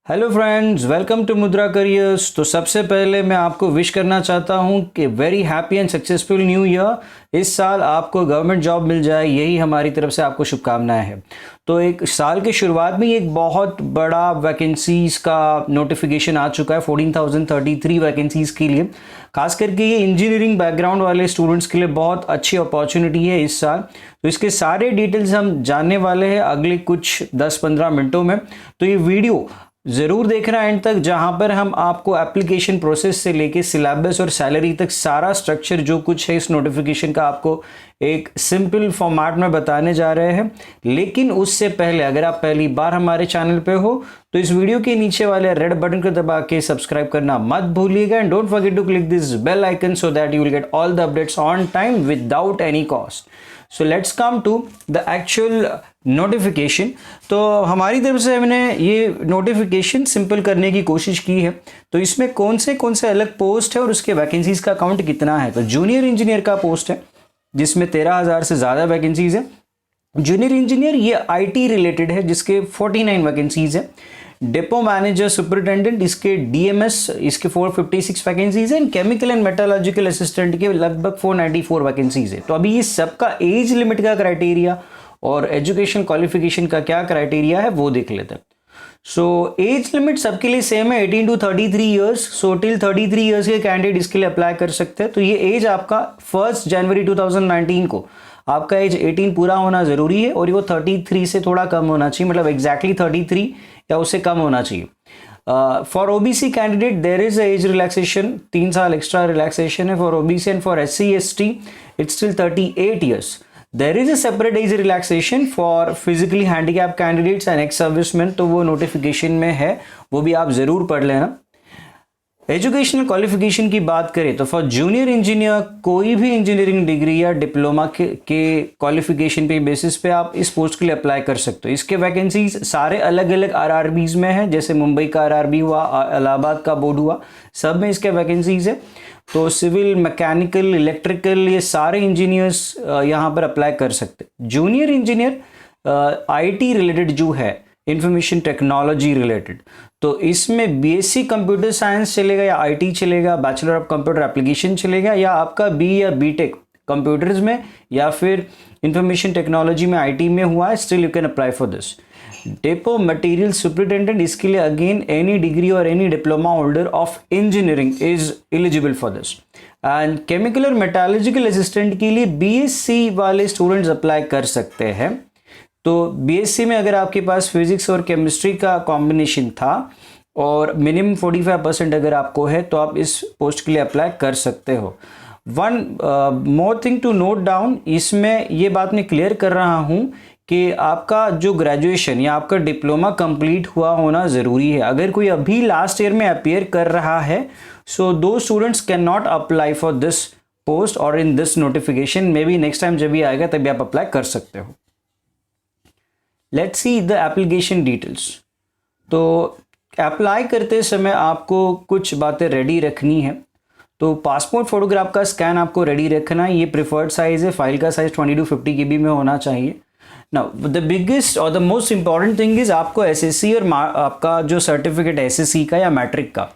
Hello friends, welcome to मुद्रा careers. तो सबसे पहले मैं आपको विश करना चाहता हूं कि very happy and successful new year. इस साल आपको गवर्नमेंट जॉब मिल जाए, यही हमारी तरफ से आपको शुभकामनाएं हैं। तो एक साल की शुरुआत में एक बहुत बड़ा वैकेंसीज का नोटिफिकेशन आ चुका है 14,033 वैकेंसीज के लिए। खास करके ये इंजीनियरिंग बैकग्राउंड वाले स्टूडेंट्स के लिए बहुत अच्छी अपॉर्चुनिटी है इस साल। तो इसके सारे डिटेल्स हम जानने वाले हैं अगले कुछ 10-15 मिनटों में। तो ये वीडियो ज़रूर देखना एंड तक, जहां पर हम आपको एप्लीकेशन प्रोसेस से लेके सिलेबस और सैलरी तक सारा स्ट्रक्चर जो कुछ है इस नोटिफिकेशन का आपको एक सिंपल फॉर्मेट में बताने जा रहे हैं। लेकिन उससे पहले अगर आप पहली बार हमारे चैनल पे हो तो इस वीडियो के नीचे वाले रेड बटन को दबा के सब्सक्राइब करना मत भूलिएगा and don't forget to click this bell icon so that you will get all the updates on time without any cost. So let's come to the actual notification. तो हमारी तरफ से हमने ये नोटिफिकेशन सिंपल करने की कोशिश की है। तो इसमें कौन से अलग पोस्ट है और उसके वैकेंसीज का काउंट कितना है। तो जूनियर इंजीनियर का पोस्ट है जिसमें 13,000 से ज़्यादा वैकेंसीज है। जूनियर इंजीनियर ये आईटी रिलेटेड है जिसके 49 वैकेंसीज है। डिपो मैनेजर सुपरिटेंडेंट इसके डीएमएस इसके 456 वैकेंसीज है। केमिकल एंड मेटालॉजिकल असिस्टेंट के लगभग 494 वैकेंसीज है। तो अभी ये सबका एज लिमिट का क्राइटेरिया और एजुकेशन क्वालिफिकेशन का क्या क्राइटेरिया है वो देख लेते हैं। सो एज लिमिट सबके लिए सेम है 18 to 33 years. So till 33 years के कैंडिडेट इसके लिए अप्लाई कर सकते हैं। तो ये एज आपका 1 जनवरी 2019 को आपका एज 18 पूरा होना जरूरी है और वो 33 से थोड़ा कम होना चाहिए, मतलब एग्जैक्टली 33 या उससे कम होना चाहिए। For OBC candidate there is age relaxation, 3 साल एक्स्ट्रा रिलैक्सेशन है for OBC and for SC ST it's still 38 years. There is a separate age relaxation for physically handicap candidates and ex serviceman. तो वो notification में है, वो भी आप जरूर पढ़ लेना। एजुकेशनल क्वालिफिकेशन की बात करें तो फॉर जूनियर इंजीनियर कोई भी इंजीनियरिंग डिग्री या डिप्लोमा के क्वालिफिकेशन पे बेसिस पे आप इस पोस्ट के लिए अप्लाई कर सकते हो। इसके वैकेंसीज सारे अलग अलग आरआरबीज में है, जैसे मुंबई का आरआरबी हुआ, इलाहाबाद का बोर्ड हुआ, सब में इसके वैकेंसीज है। तो सिविल, मैकेनिकल, इलेक्ट्रिकल ये सारे इंजीनियर्स यहाँ पर अप्लाई कर सकते। जूनियर इंजीनियर आईटी रिलेटेड जो है, इंफॉर्मेशन टेक्नोलॉजी रिलेटेड, तो इसमें बीएससी कंप्यूटर साइंस चलेगा या आईटी चलेगा, बैचलर ऑफ कंप्यूटर एप्लीकेशन चलेगा, या आपका बी या बीटेक कंप्यूटर्स में या फिर इंफॉर्मेशन टेक्नोलॉजी में आईटी में हुआ है, still you can apply for this. Depot material superintendent इसके लिए अगेन एनी डिग्री और any diploma holder of engineering is eligible for this. And chemical और मेटालॉजिकल असिस्टेंट के लिए बीएससी वाले स्टूडेंट्स अप्लाई कर सकते हैं। तो बीएससी में अगर आपके पास फिजिक्स और केमिस्ट्री का कॉम्बिनेशन था और मिनिमम 45% अगर आपको है तो आप इस पोस्ट के लिए अप्लाई कर सकते हो। One more thing to note down, इसमें ये बात मैं क्लियर कर रहा हूँ कि आपका जो ग्रेजुएशन या आपका डिप्लोमा कंप्लीट हुआ होना ज़रूरी है। अगर कोई अभी लास्ट ईयर में अपीयर कर रहा है so those students can not apply for this post or in this notification. May be next time जब भी आएगा तभी आप अप्लाई कर सकते हो। Let's see the application details. तो अप्लाई करते समय आपको कुछ बातें रेडी रखनी है। तो पासपोर्ट फोटोग्राफ का स्कैन आपको रेडी रखना है। ये प्रिफर्ड साइज है, फाइल का साइज 20 to 50 KB में होना चाहिए। नाउ द बिगेस्ट और the most important thing is आपको एसएससी और आपका जो सर्टिफिकेट एसएससी का या मैट्रिक का,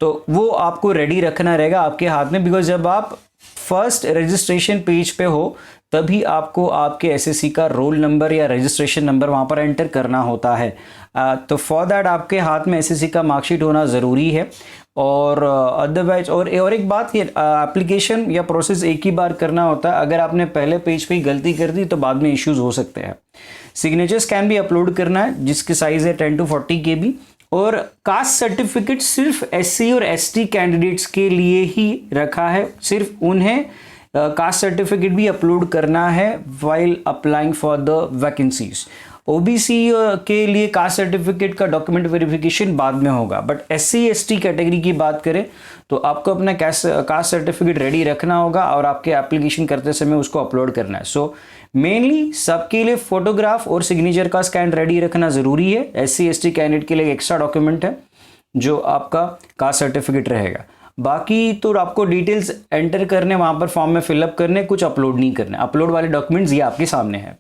तो वो आपको रेडी रखना रहेगा आपके हाथ में, बिकॉज जब आप फर्स्ट रजिस्ट्रेशन पेज पे हो तभी आपको आपके एसएससी का रोल नंबर या रजिस्ट्रेशन नंबर वहाँ पर एंटर करना होता है। तो फॉर दैट आपके हाथ में एसएससी का मार्कशीट होना ज़रूरी है। और अदरवाइज और एक बात, ये एप्लीकेशन या प्रोसेस एक ही बार करना होता है। अगर आपने पहले पेज पे ही गलती कर दी तो बाद में इश्यूज हो सकते हैं। सिग्नेचर्स कैन भी अपलोड करना है जिसकी साइज़ है 10 to 40 KB। और कास्ट सर्टिफिकेट सिर्फ एससी और एसटी कैंडिडेट्स के लिए ही रखा है, सिर्फ उन्हें कास्ट सर्टिफिकेट भी अपलोड करना है while applying for the vacancies. OBC के लिए कास्ट सर्टिफिकेट का डॉक्यूमेंट वेरिफिकेशन बाद में होगा, बट एससी एसटी कैटेगरी की बात करें तो आपको अपना कास्ट सर्टिफिकेट रेडी रखना होगा और आपके एप्लीकेशन करते समय उसको अपलोड करना है। सो मेनली सबके लिए फोटोग्राफ और सिग्नेचर का स्कैन रेडी रखना ज़रूरी है। एससी एसटी कैंडिडेट के लिए एक्स्ट्रा डॉक्यूमेंट है जो आपका कास्ट सर्टिफिकेट रहेगा। बाकी तो आपको डिटेल्स एंटर करने, वहाँ पर फॉर्म में फिलअप करने, कुछ अपलोड नहीं करने। अपलोड वाले डॉक्यूमेंट्स ये आपके सामने है।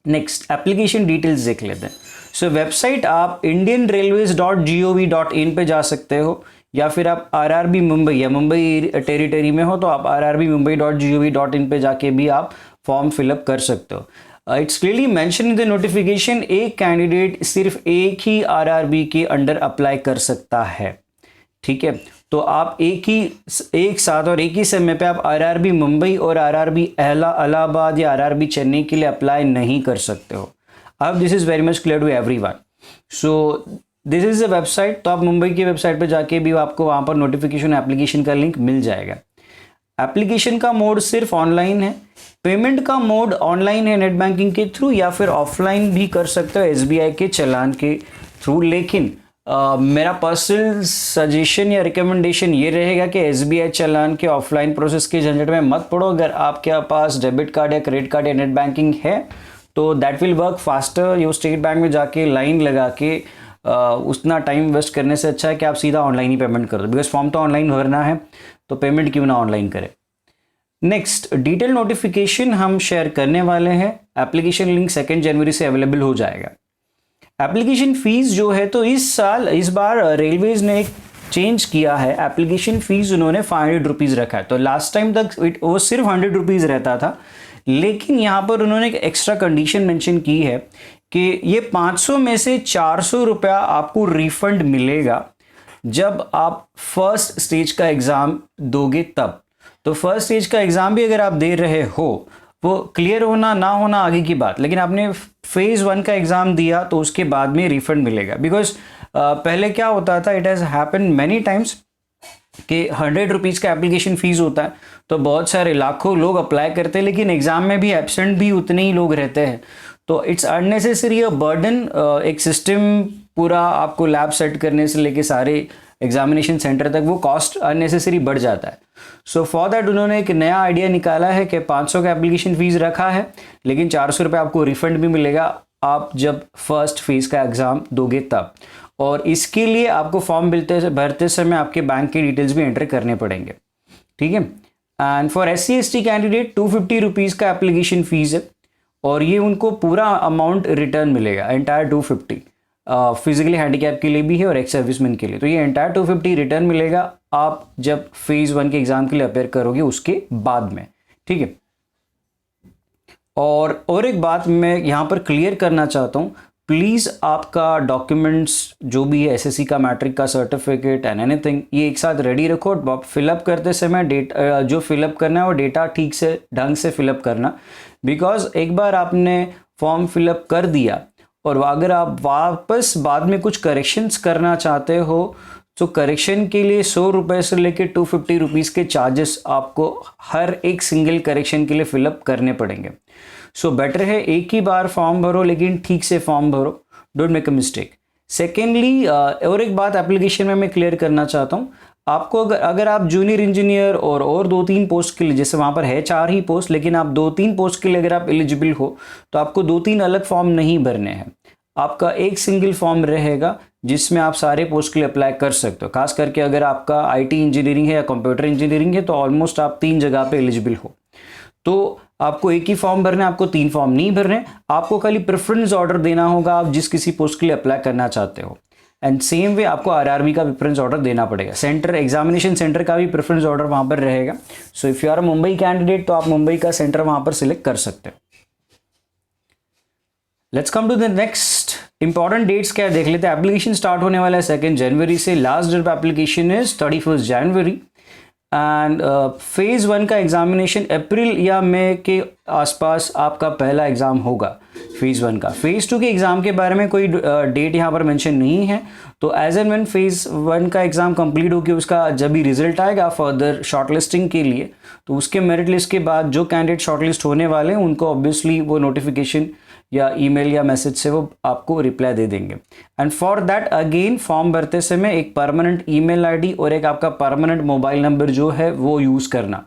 नेक्स्ट एप्लीकेशन डिटेल्स देख लेते हैं। सो वेबसाइट आप indianrailways.gov.in पे जा सकते हो, या फिर आप आरआरबी मुंबई या मुंबई टेरिटरी में हो तो आप rrbmumbai.gov.in पे जाके भी आप फॉर्म फिलअप कर सकते हो। It's clearly mention in the notification, एक कैंडिडेट सिर्फ एक ही आरआरबी के अंडर अप्लाई कर सकता है, ठीक है। तो आप एक साथ और एक ही समय पे आप आरआरबी मुंबई और आरआरबी इलाहाबाद या आरआरबी चेन्नई के लिए अप्लाई नहीं कर सकते हो। अब this is very much clear to everyone. So this is the website, तो आप मुंबई की वेबसाइट पे जाके भी आपको वहाँ पर नोटिफिकेशन एप्लीकेशन का लिंक मिल जाएगा। एप्लीकेशन का मोड सिर्फ ऑनलाइन है, पेमेंट का मोड ऑनलाइन है नेट बैंकिंग के थ्रू, या फिर ऑफलाइन भी कर सकते हो एसबीआई के चालान के थ्रू। लेकिन मेरा पर्सनल सजेशन या रिकमेंडेशन ये रहेगा कि एसबीआई चालान के ऑफलाइन प्रोसेस के झंझट में मत पड़ो। अगर आपके पास डेबिट कार्ड या क्रेडिट कार्ड या नेट बैंकिंग है तो दैट विल वर्क फास्टर। ये स्टेट बैंक में जाके लाइन लगा के उतना टाइम वेस्ट करने से अच्छा है कि आप सीधा ऑनलाइन ही पेमेंट कर दो, बिकॉज फॉर्म तो ऑनलाइन भरना है, तो पेमेंट क्यों ना ऑनलाइन करें। नेक्स्ट डिटेल नोटिफिकेशन हम शेयर करने वाले हैं। एप्लीकेशन लिंक 2 जनवरी से अवेलेबल हो जाएगा। एप्लीकेशन फीस जो है, तो इस बार रेलवेज ने एक चेंज किया है। एप्लीकेशन फीस उन्होंने 500 रुपीज़ रखा है। तो लास्ट टाइम तक वो सिर्फ 100 रुपीज़ रहता था, लेकिन यहाँ पर उन्होंने एक एक्स्ट्रा कंडीशन मेंशन की है कि ये 500 में से 400 रुपया आपको रिफंड मिलेगा जब आप फर्स्ट स्टेज का एग्ज़ाम दोगे तब। तो फर्स्ट स्टेज का एग्ज़ाम भी अगर आप दे रहे हो, वो क्लियर होना ना होना आगे की बात, लेकिन आपने फेज़ 1 का एग्ज़ाम दिया तो उसके बाद में रिफंड मिलेगा। बिकॉज पहले क्या होता था, it has happen many times कि 100 रुपीज़ का एप्लीकेशन फ़ीस होता है, तो बहुत सारे लाखों लोग अप्लाई करते हैं, लेकिन एग्ज़ाम में भी एब्सेंट भी उतने ही लोग रहते हैं। तो इट्स अननेसेसरी अ बर्डन। एक सिस्टम पूरा आपको लैब सेट करने से लेके सारे एग्जामिनेशन सेंटर तक वो कॉस्ट अननेसेसरी बढ़ जाता है। सो फॉर दैट उन्होंने एक नया आइडिया निकाला है कि 500 का एप्लीकेशन फ़ीस रखा है, लेकिन 400 रुपये आपको रिफंड भी मिलेगा आप जब फर्स्ट फेज़ का एग्ज़ाम दोगे तब। और इसके लिए आपको फॉर्म भरते समय आपके बैंक के डिटेल्स भी एंटर करने पड़ेंगे, ठीक है। And for SC/ST candidate 250 rupees का एप्लीकेशन फ़ीस है, और ये उनको पूरा अमाउंट रिटर्न मिलेगा, एंटायर 250 फिजिकली हैंडीकैप के लिए भी है और एक्स सर्विसमैन के लिए। तो ये एंटायर 250 रिटर्न मिलेगा आप जब फेज़ 1 के एग्ज़ाम के लिए अपेयर करोगे उसके बाद में, ठीक है। और एक बात मैं यहाँ पर क्लियर करना चाहता हूँ, प्लीज़ आपका डॉक्यूमेंट्स जो भी है, SSC का, मैट्रिक का सर्टिफिकेट एंड एनीथिंग, ये एक साथ रेडी रखो। फिलअप करते समय डेटा जो फिलअप करना है वो डेटा ठीक से ढंग से फिलअप करना, बिकॉज एक बार आपने फॉर्म फिलअप कर दिया और अगर आप वापस बाद में कुछ करेक्शंस करना चाहते हो तो करेक्शन के लिए 100 रुपये से लेकर 250 रुपीज़ के चार्जेस आपको हर एक सिंगल करेक्शन के लिए फिलअप करने पड़ेंगे। सो बेटर है एक ही बार फॉर्म भरो, लेकिन ठीक से फॉर्म भरो, don't make a mistake. Secondly और एक बात एप्लीकेशन में मैं क्लियर करना चाहता हूँ, आपको अगर आप जूनियर इंजीनियर और 2-3 पोस्ट के लिए, जैसे वहाँ पर है 4 ही पोस्ट, लेकिन आप 2-3 पोस्ट के लिए अगर आप एलिजिबल हो तो आपको 2-3 अलग फॉर्म नहीं भरने हैं। आपका एक सिंगल फॉर्म रहेगा जिसमें आप सारे पोस्ट के लिए अप्लाई कर सकते हो। खास करके अगर आपका IT इंजीनियरिंग है या कंप्यूटर इंजीनियरिंग है तो ऑलमोस्ट आप 3 जगह पे एलिजिबल हो। तो आपको एक ही फॉर्म भरना है, आपको 3 फॉर्म नहीं भरने, आपको खाली प्रेफरेंस ऑर्डर देना होगा आप जिस किसी पोस्ट के लिए अप्लाई करना चाहते हो। एंड सेम वे आपको RRB का प्रेफरेंस ऑर्डर देना पड़ेगा। सेंटर, एग्जामिनेशन सेंटर का भी प्रेफरेंस ऑर्डर वहाँ पर रहेगा। So if you are a Mumbai candidate तो आप मुंबई का सेंटर वहाँ पर सिलेक्ट कर सकते हो। Let's come to the next important dates क्या देख लेते हैं। एप्लीकेशन स्टार्ट होने वाला है 2 जनवरी से, last date of application is 31 January and phase 1 का एग्जामिनेशन अप्रैल या मई के आसपास आपका पहला एग्ज़ाम होगा फेज़ 1 का। फेज़ 2 के एग्ज़ाम के बारे में कोई डेट यहाँ पर मेंशन नहीं है, तो एज एंड व्हेन फेज़ 1 का एग्ज़ाम कंप्लीट होकर उसका जब भी रिजल्ट आएगा फर्दर शॉर्टलिस्टिंग के लिए, तो उसके मेरिट लिस्ट के बाद जो कैंडिडेट शॉर्टलिस्ट होने वाले हैं उनको ऑब्वियसली वो नोटिफिकेशन या ईमेल या मैसेज से वो आपको रिप्लाई दे देंगे। And for that again form भरते समय एक परमानेंट ईमेल आईडी और एक आपका परमानेंट मोबाइल नंबर जो है वो यूज़ करना,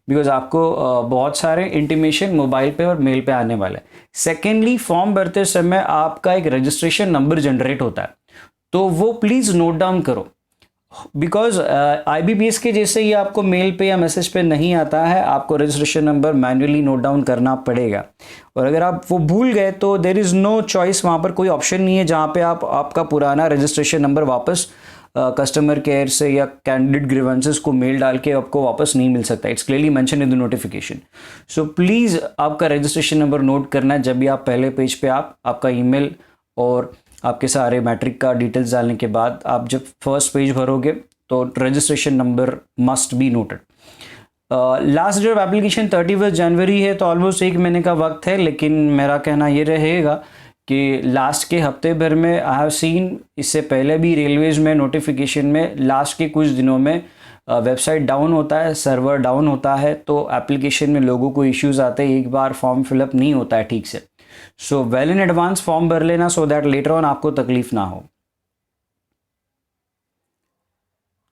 बिकॉज आपको बहुत सारे इंटीमेशन मोबाइल पे और मेल पे आने वाले। सेकेंडली फॉर्म भरते समय आपका एक रजिस्ट्रेशन नंबर जनरेट होता है, तो वो प्लीज़ नोट डाउन करो। बिकॉज IBPS के जैसे ही आपको मेल पे या मैसेज पे नहीं आता है, आपको registration number manually note down करना पड़ेगा। और अगर आप वो भूल गए तो देर इज़ नो चॉइस, वहाँ पर कोई ऑप्शन नहीं है जहाँ पे आप आपका पुराना रजिस्ट्रेशन नंबर वापस कस्टमर केयर से या कैंडिडेट ग्रीवेंसेस को मेल डाल के आपको वापस नहीं मिल सकता। It's clearly mention in the notification. So please आपका रजिस्ट्रेशन नंबर नोट करना है जब भी आप पहले पेज पे आपका ईमेल और आपके सारे मैट्रिक का डिटेल्स डालने के बाद आप जब फर्स्ट पेज भरोगे तो registration number must be noted. Last date of application 31 जनवरी है, तो ऑलमोस्ट 1 महीने का वक्त है। लेकिन मेरा कहना ये रहेगा कि लास्ट के हफ्ते भर में आई हैव सीन, इससे पहले भी रेलवेज़ में नोटिफिकेशन में लास्ट के कुछ दिनों में वेबसाइट डाउन होता है, सर्वर डाउन होता है, तो एप्लीकेशन में लोगों को इश्यूज़ आते हैं, एक बार फॉर्म फिलअप नहीं होता है ठीक से। So well in advance form भर लेना सो दैट लेटर ऑन आपको तकलीफ ना हो।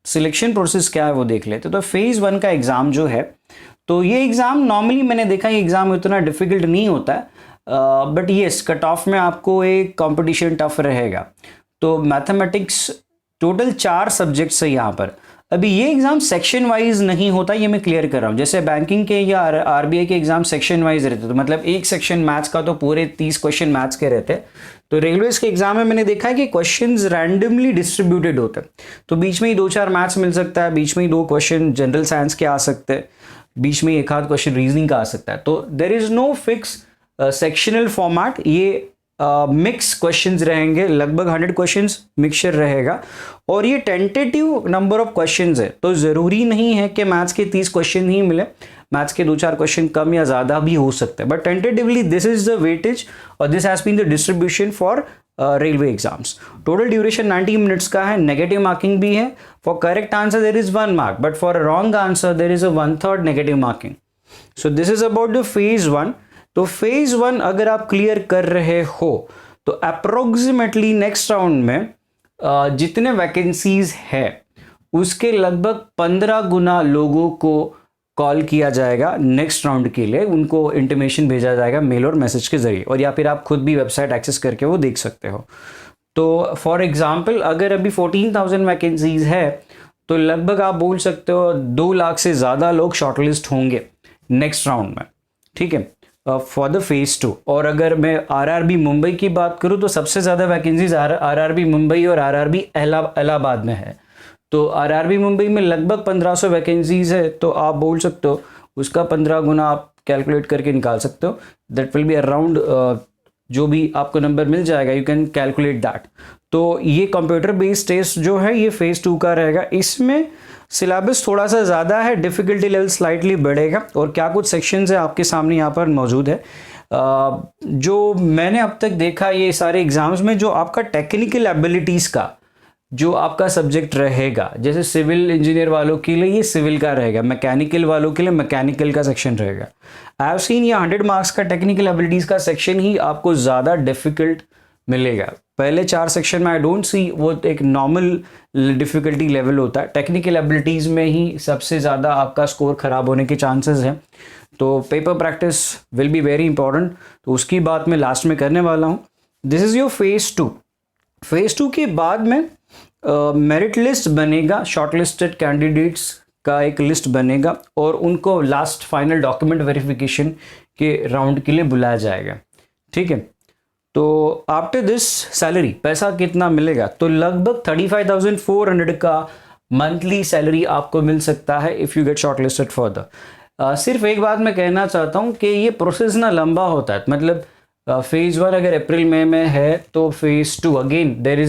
सिलेक्शन प्रोसेस क्या है वो देख लेते। तो फेज़ 1 का एग्ज़ाम जो है, तो ये एग्ज़ाम नॉर्मली मैंने देखा ये एग्ज़ाम उतना डिफ़िकल्ट नहीं होता है, बट येस कट ऑफ में आपको एक कंपटीशन टफ रहेगा। तो मैथमेटिक्स टोटल 4 सब्जेक्ट्स है यहाँ पर। अभी ये एग्ज़ाम सेक्शन वाइज नहीं होता, ये मैं क्लियर कर रहा हूँ। जैसे बैंकिंग के या RBI के एग्ज़ाम सेक्शन वाइज रहते, तो मतलब एक सेक्शन मैथ्स का तो पूरे 30 क्वेश्चन मैथ्स के रहते हैं। तो रेलवेज़ के एग्ज़ाम में मैंने देखा है कि क्वेश्चंस रैंडमली डिस्ट्रीब्यूटेड होते हैं, तो बीच में ही 2-4 मैथ्स मिल सकता है, बीच में ही 2 क्वेश्चन जनरल साइंस के आ सकते हैं, बीच में एक आध क्वेश्चन रीजनिंग का आ सकता है। तो there is no fix sectional format, ये मिक्स क्वेश्चंस रहेंगे, लगभग 100 क्वेश्चंस मिक्सचर रहेगा। और ये टेंटेटिव नंबर ऑफ क्वेश्चंस है, तो ज़रूरी नहीं है कि मैथ्स के 30 क्वेश्चन ही मिले, मैथ्स के 2-4 क्वेश्चन कम या ज़्यादा भी हो सकते हैं। But tentatively this is the weightage और this has been the distribution for railway exams. Total duration 90 minutes का है, नेगेटिव मार्किंग भी है। For correct answer there is 1 mark, but for wrong answer there is a 1/3 negative marking. So this is about the phase 1। तो phase 1 अगर आप clear कर रहे हो तो अप्रोक्सीमेटली नेक्स्ट राउंड में जितने वैकेंसीज है उसके लगभग 15 गुना लोगों को कॉल किया जाएगा नेक्स्ट राउंड के लिए, उनको इंटीमेशन भेजा जाएगा मेल और मैसेज के जरिए, और या फिर आप खुद भी वेबसाइट एक्सेस करके वो देख सकते हो। तो फॉर एग्जांपल अगर अभी 14,000 वैकेंसीज है तो लगभग आप बोल सकते हो 2 लाख से ज़्यादा लोग शॉर्टलिस्ट होंगे नेक्स्ट राउंड में, ठीक है, फॉर द फेज 2। और अगर मैं RRB मुंबई की बात करूं तो सबसे ज़्यादा वैकेंसीज RRB मुंबई और RRB इलाहाबाद में है। तो RRB मुंबई में लगभग 1500 वैकेंसीज है, तो आप बोल सकते हो उसका 15 गुना आप कैलकुलेट करके निकाल सकते हो। दैट विल बी अराउंड, जो भी आपको नंबर मिल जाएगा यू कैन कैलकुलेट दैट। तो ये कंप्यूटर बेस्ड टेस्ट जो है ये फेज 2 का रहेगा। इसमें सिलेबस थोड़ा सा ज़्यादा है, डिफ़िकल्टी लेवल स्लाइटली बढ़ेगा, और क्या कुछ सेक्शंस है आपके सामने यहाँ पर मौजूद है। जो मैंने अब तक देखा ये सारे एग्ज़ाम्स में, जो आपका टेक्निकल एबिलिटीज़ का जो आपका सब्जेक्ट रहेगा, जैसे सिविल इंजीनियर वालों के लिए ये सिविल का रहेगा, मैकेनिकल वालों के लिए मैकेनिकल का सेक्शन रहेगा। आई हैव सीन ये 100 मार्क्स का टेक्निकल एबिलिटीज़ का सेक्शन ही आपको ज़्यादा डिफ़िकल्ट मिलेगा। पहले 4 सेक्शन में आई डोंट सी, वो एक नॉर्मल डिफ़िकल्टी लेवल होता है, टेक्निकल एबिलिटीज़ में ही सबसे ज़्यादा आपका स्कोर ख़राब होने के चांसेस हैं। तो paper practice will be very important, तो उसकी बात मैं लास्ट में करने वाला हूँ। This is your phase 2। Phase 2 के बाद में मेरिट लिस्ट बनेगा, शॉर्टलिस्टेड कैंडिडेट्स का एक लिस्ट बनेगा, और उनको लास्ट फाइनल डॉक्यूमेंट वेरिफिकेशन के राउंड के लिए बुलाया जाएगा, ठीक है। तो आफ्टर दिस सैलरी पैसा कितना मिलेगा, तो लगभग 35,400 का मंथली सैलरी आपको मिल सकता है if you get shortlisted further. सिर्फ एक बात मैं कहना चाहता हूँ कि ये प्रोसेस ना लंबा होता है, मतलब फेज़ 1 अगर अप्रैल मई में है तो phase 2 again there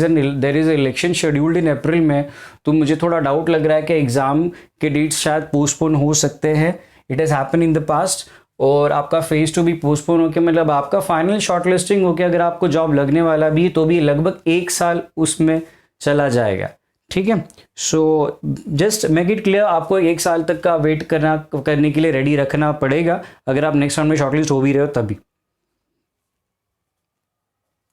is election scheduled in April में। तो मुझे थोड़ा डाउट लग रहा है कि एग्ज़ाम के डेट्स शायद पोस्टपोन हो सकते हैं, it has happen in the past. और आपका फेज़ 2 भी पोस्टपोन होकर, मतलब आपका फाइनल शॉर्टलिस्टिंग होकर अगर आपको जॉब लगने वाला भी तो भी लगभग 1 साल उसमें चला जाएगा, ठीक है। So just make it clear, आपको 1 साल तक का वेट करने के लिए रेडी रखना पड़ेगा अगर आप नेक्स्ट राउंड में शॉर्टलिस्ट हो भी रहे हो तभी।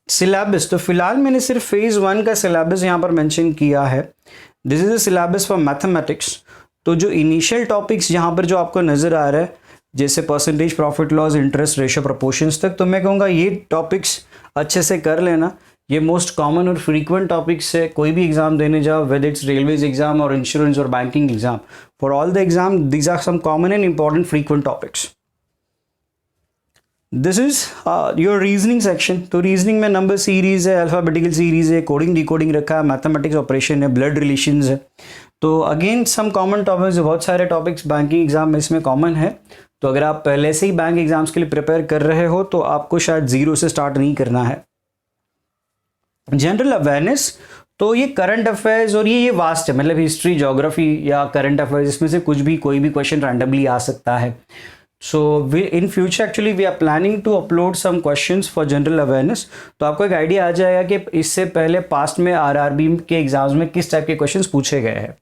सिलेबस, तो फिलहाल मैंने सिर्फ फेज़ 1 का सिलेबस यहाँ पर मेंशन किया है। This is the syllabus for mathematics. तो जो इनिशियल टॉपिक्स यहाँ पर जो आपको नज़र आ रहा है, जैसे percentage, profit loss, interest ratio, proportions तक, तो मैं कहूँगा ये टॉपिक्स अच्छे से कर लेना, ये मोस्ट कॉमन और फ्रीक्वेंट टॉपिक्स है, कोई भी एग्जाम देने जाओ, वेदर इट्स रेलवेज एग्जाम और इंश्योरेंस और banking exam, for all the exam these are some common and important frequent topics. This is your reasoning section. तो रीजनिंग में नंबर सीरीज है, अल्फाबेटिकल सीरीज है, कोडिंग डिकोडिंग रखा है, mathematics operation है, blood relations है। तो अगेन सम कॉमन टॉपिक्स, बहुत सारे टॉपिक्स बैंकिंग एग्जाम में इसमें कॉमन है। तो अगर आप पहले से ही बैंक एग्जाम्स के लिए प्रिपेयर कर रहे हो तो आपको शायद जीरो से स्टार्ट नहीं करना है। जनरल अवेयरनेस, तो ये करंट अफेयर्स और ये वास्ट है, मतलब हिस्ट्री, ज्योग्राफी या करंट अफेयर्स, इसमें से कुछ भी कोई भी क्वेश्चन रैंडमली आ सकता है। So in future actually we are planning to upload some questions for general awareness. तो आपको एक आइडिया आ जाएगा कि इससे पहले पास्ट में आरआरबी के एग्जाम्स में किस टाइप के क्वेश्चंस पूछे गए हैं।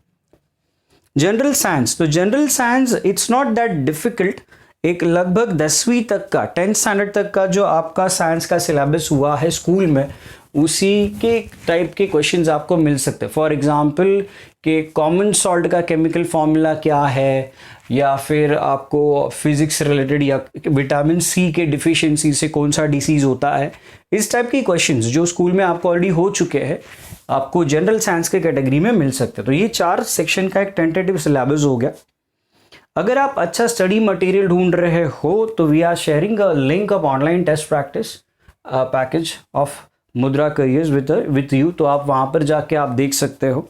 जनरल साइंस, तो general science it's not that difficult. एक लगभग 10वीं तक का, 10th स्टैंडर्ड तक का जो आपका साइंस का सिलेबस हुआ है स्कूल में, उसी के टाइप के क्वेश्चंस आपको मिल सकते हैं। फॉर एग्जांपल कि कॉमन सॉल्ट का केमिकल फॉर्मूला क्या है, या फिर आपको फिजिक्स रिलेटेड या विटामिन सी के डिफिशिएंसी से कौन सा डिसीज होता है, इस टाइप के क्वेश्चंस जो स्कूल में आपको ऑलरेडी हो चुके हैं, आपको जनरल साइंस के कैटेगरी में मिल सकते हैं। तो ये 4 सेक्शन का एक टेंटेटिव सिलेबस हो गया। अगर आप अच्छा स्टडी मटेरियल ढूंढ रहे हो तो we are sharing a link of online test practice package of Mudra careers with you. तो आप वहाँ पर जाके आप देख सकते हो।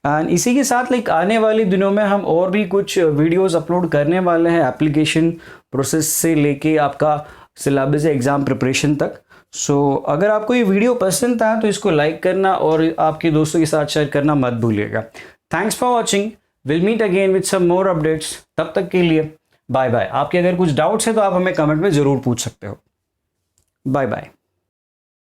एंड इसी के साथ आने वाले दिनों में हम और भी कुछ वीडियोस अपलोड करने वाले हैं, एप्लीकेशन प्रोसेस से लेके आपका सिलेबस एग्ज़ाम प्रिपरेशन तक। सो अगर आपको ये वीडियो पसंद आया तो इसको लाइक करना और आपके दोस्तों के साथ शेयर करना मत भूलिएगा। Thanks for watching, will meet again with some more updates. तब तक के लिए बाय बाय। आपके अगर कुछ डाउट्स है तो आप हमें कमेंट में ज़रूर पूछ सकते हो। Bye bye.